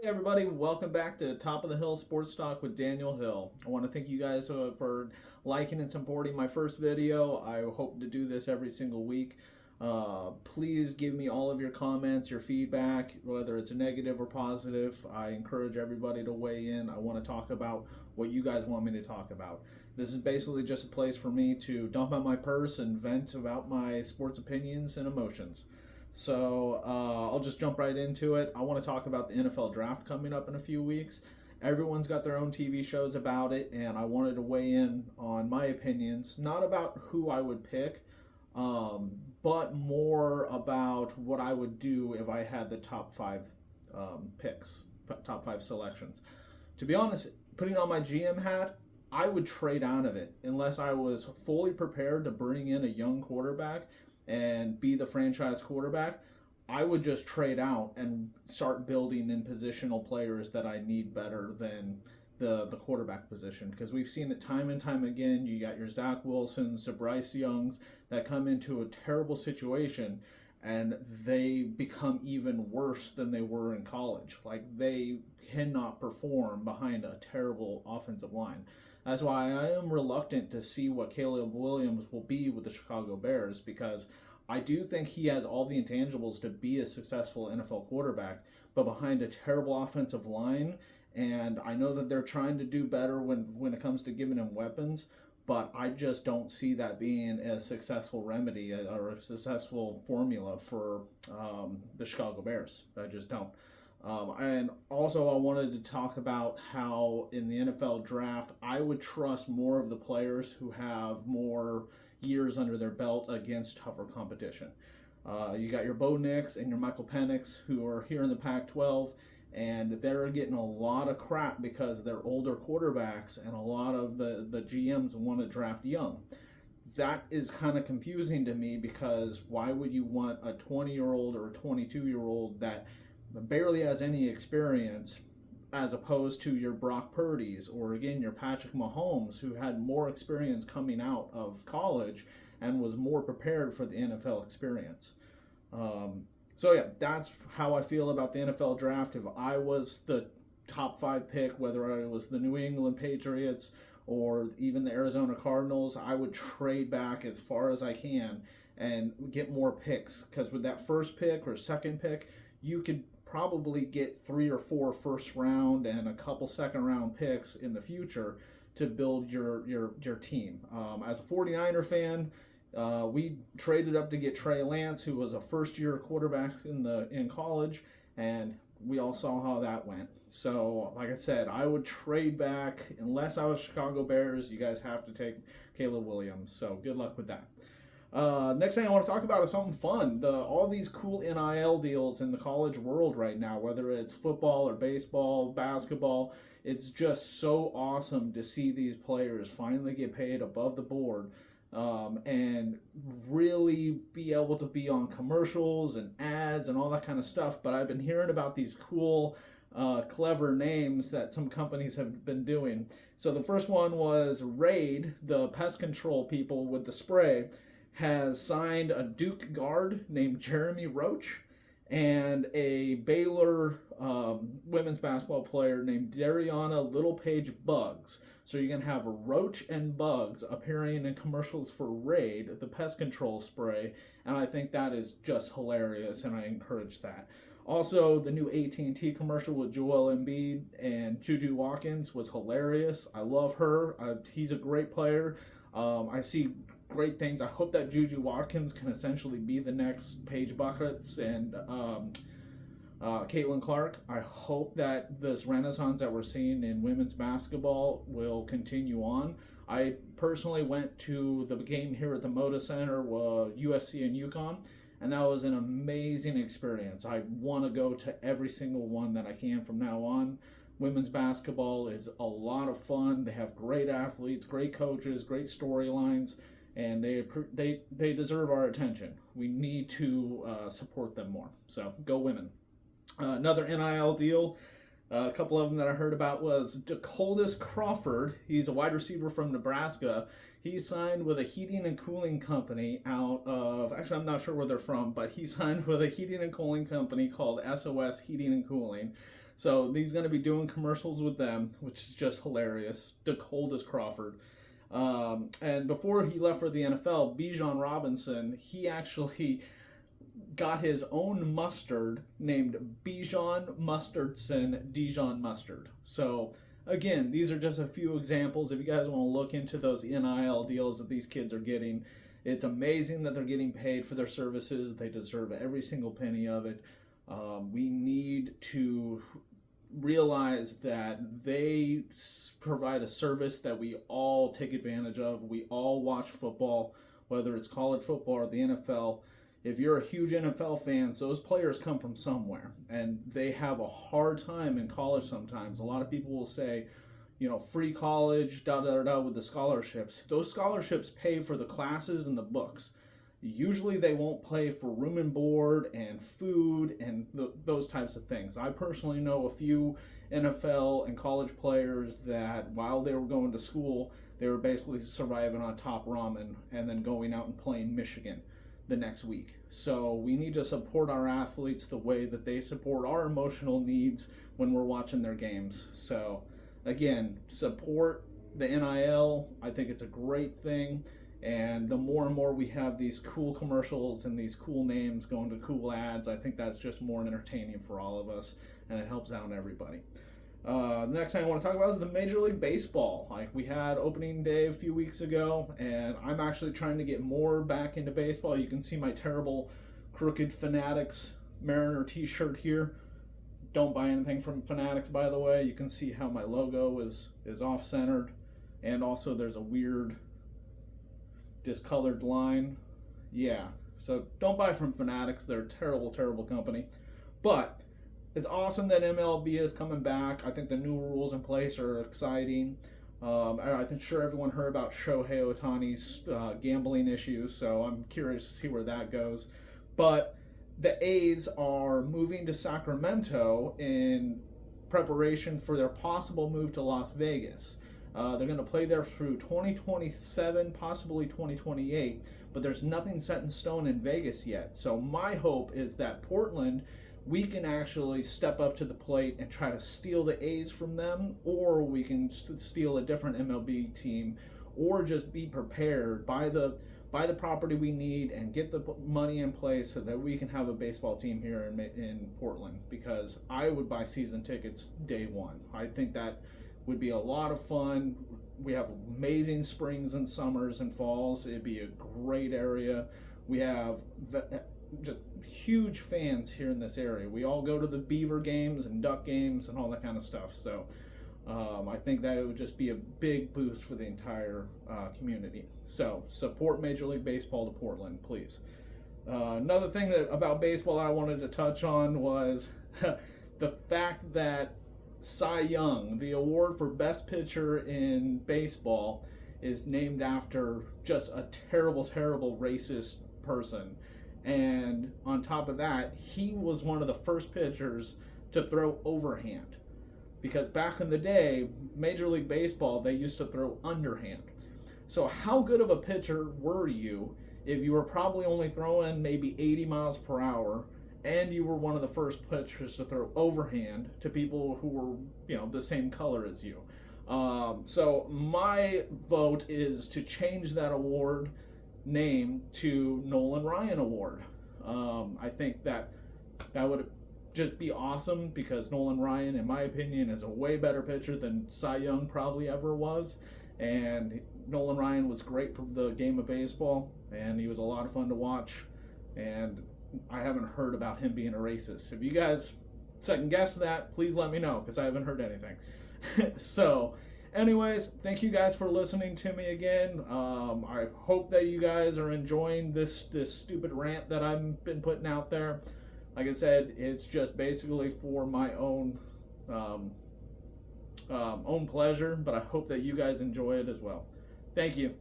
Hey everybody, welcome back to Top of the Hill Sportstalk with Daniel Hill. I want to thank you guys for liking and supporting my first video. I hope to do this every single week. Please give me all of your comments, your feedback, whether it's negative or positive. I encourage everybody to weigh in. I want to talk about what you guys want me to talk about. This is basically just a place for me to dump out my purse and vent about my sports opinions and emotions. So I'll just jump right into it. I want to talk about the NFL draft coming up in a few weeks. Everyone's got their own TV shows about it, and I wanted to weigh in on my opinions, not about who I would pick, but more about what I would do if I had the top five picks, top five selections. To be honest, putting on my GM hat, I would trade out of it unless I was fully prepared to bring in a young quarterback and be the franchise quarterback. I would just trade out and start building in positional players that I need better than the quarterback position, because we've seen it time and time again. You got your Zach Wilsons, the Bryce Youngs that come into a terrible situation and they become even worse than they were in college. Like, they cannot perform behind a terrible offensive line. That's why I am reluctant to see what Caleb Williams will be with the Chicago Bears, because I do think he has all the intangibles to be a successful NFL quarterback, but behind a terrible offensive line. And I know that they're trying to do better when it comes to giving him weapons, but I just don't see that being a successful remedy or a successful formula for the Chicago Bears. I just don't. And also, I wanted to talk about how in the NFL draft, I would trust more of the players who have more years under their belt against tougher competition. You got your Bo Nix and your Michael Penix, who are here in the Pac-12, and they're getting a lot of crap because they're older quarterbacks, and a lot of the GMs want to draft young. That is kind of confusing to me, because why would you want a 20-year-old or a 22-year-old that barely has any experience, as opposed to your Brock Purdy's or, again, your Patrick Mahomes, who had more experience coming out of college and was more prepared for the NFL experience. So yeah, that's how I feel about the NFL draft. If I was the top five pick, whether I was the New England Patriots or even the Arizona Cardinals, I would trade back as far as I can and get more picks, because with that first pick or second pick, you could probably get 3 or 4 first round and a couple second round picks in the future to build your team. As a 49er fan, we traded up to get Trey Lance, who was a first year quarterback in college, and we all saw how that went. So, like I said, I would trade back. Unless I was Chicago Bears, you guys have to take Caleb Williams. So good luck with that. Next thing I want to talk about is something fun. All these cool NIL deals in the college world right now, whether it's football or baseball, basketball, it's just so awesome to see these players finally get paid above the board, and really be able to be on commercials and ads and all that kind of stuff. But I've been hearing about these cool, clever names that some companies have been doing. So the first one was Raid, the pest control people with the spray, has signed a Duke guard named Jeremy Roach and a Baylor women's basketball player named Dariana Littlepage Buggs. So you're going to have Roach and Buggs appearing in commercials for Raid, the pest control spray, and I think that is just hilarious, and I encourage that. Also, the new AT&T commercial with Joel Embiid and Juju Watkins was hilarious. I love her. He's a great player. I see great things. I hope that Juju Watkins can essentially be the next Paige Buckets and Caitlin Clark. I hope that this renaissance that we're seeing in women's basketball will continue on. I personally went to the game here at the Moda Center, USC and UConn, and that was an amazing experience. I want to go to every single one that I can from now on. Women's basketball is a lot of fun. They have great athletes, great coaches, great storylines, and they deserve our attention. We need to support them more. So go women. Another NIL deal, a couple of them that I heard about, was Dakotas Crawford. He's a wide receiver from Nebraska. He signed with a heating and cooling company out of, actually I'm not sure where they're from, but he signed with a heating and cooling company called SOS Heating and Cooling. So he's going to be doing commercials with them, which is just hilarious. The coldest Crawford. And before he left for the NFL, Bijan Robinson, he actually got his own mustard named Bijan Mustardson Dijon Mustard. So again, these are just a few examples. If you guys want to look into those NIL deals that these kids are getting, it's amazing that they're getting paid for their services. They deserve every single penny of it. We need to realize that they provide a service that we all take advantage of. We all watch football, whether it's college football or the NFL. If you're a huge NFL fan, those players come from somewhere, and they have a hard time in college sometimes. A lot of people will say, free college, with the scholarships. Those scholarships pay for the classes and the books. Usually they won't pay for room and board and food and those types of things. I personally know a few NFL and college players that while they were going to school, they were basically surviving on top ramen and then going out and playing Michigan the next week. So we need to support our athletes the way that they support our emotional needs when we're watching their games. So again, support the NIL. I think it's a great thing. And the more and more we have these cool commercials and these cool names going to cool ads, I think that's just more entertaining for all of us, and it helps out everybody. The next thing I want to talk about is the Major League Baseball. Like, we had opening day a few weeks ago, and I'm actually trying to get more back into baseball. You can see my terrible Crooked Fanatics Mariner t-shirt here. Don't buy anything from Fanatics, by the way. You can see how my logo is off-centered, and also there's a weird discolored line. Yeah, so don't buy from Fanatics. They're a terrible, terrible company. But it's awesome that MLB is coming back. I think the new rules in place are exciting. I'm sure everyone heard about Shohei Ohtani's gambling issues, so I'm curious to see where that goes. But the A's are moving to Sacramento in preparation for their possible move to Las Vegas. They're going to play there through 2027, possibly 2028, but there's nothing set in stone in Vegas yet. So my hope is that Portland, we can actually step up to the plate and try to steal the A's from them, or we can steal a different MLB team, or just be prepared, buy the property we need and get the money in place so that we can have a baseball team here in Portland, because I would buy season tickets day one. I think that would be a lot of fun. We have amazing springs and summers and falls. It'd be a great area. We have just huge fans here in this area. We all go to the Beaver games and Duck games and all that kind of stuff. So I think that it would just be a big boost for the entire community. So support Major League Baseball to Portland, please. Another thing about baseball I wanted to touch on was the fact that Cy Young, the award for best pitcher in baseball, is named after just a terrible, terrible racist person. And on top of that, he was one of the first pitchers to throw overhand. Because back in the day, Major League Baseball, they used to throw underhand. So how good of a pitcher were you if you were probably only throwing maybe 80 miles per hour and you were one of the first pitchers to throw overhand to people who were, the same color as you? So my vote is to change that award name to Nolan Ryan Award. I think that would just be awesome, because Nolan Ryan, in my opinion, is a way better pitcher than Cy Young probably ever was. And Nolan Ryan was great for the game of baseball, and he was a lot of fun to watch. And I haven't heard about him being a racist. If you guys second guess that, please let me know, because I haven't heard anything. So anyways, thank you guys for listening to me again. I hope that you guys are enjoying this stupid rant that I've been putting out there. Like I said, it's just basically for my own pleasure, but I hope that you guys enjoy it as well. Thank you.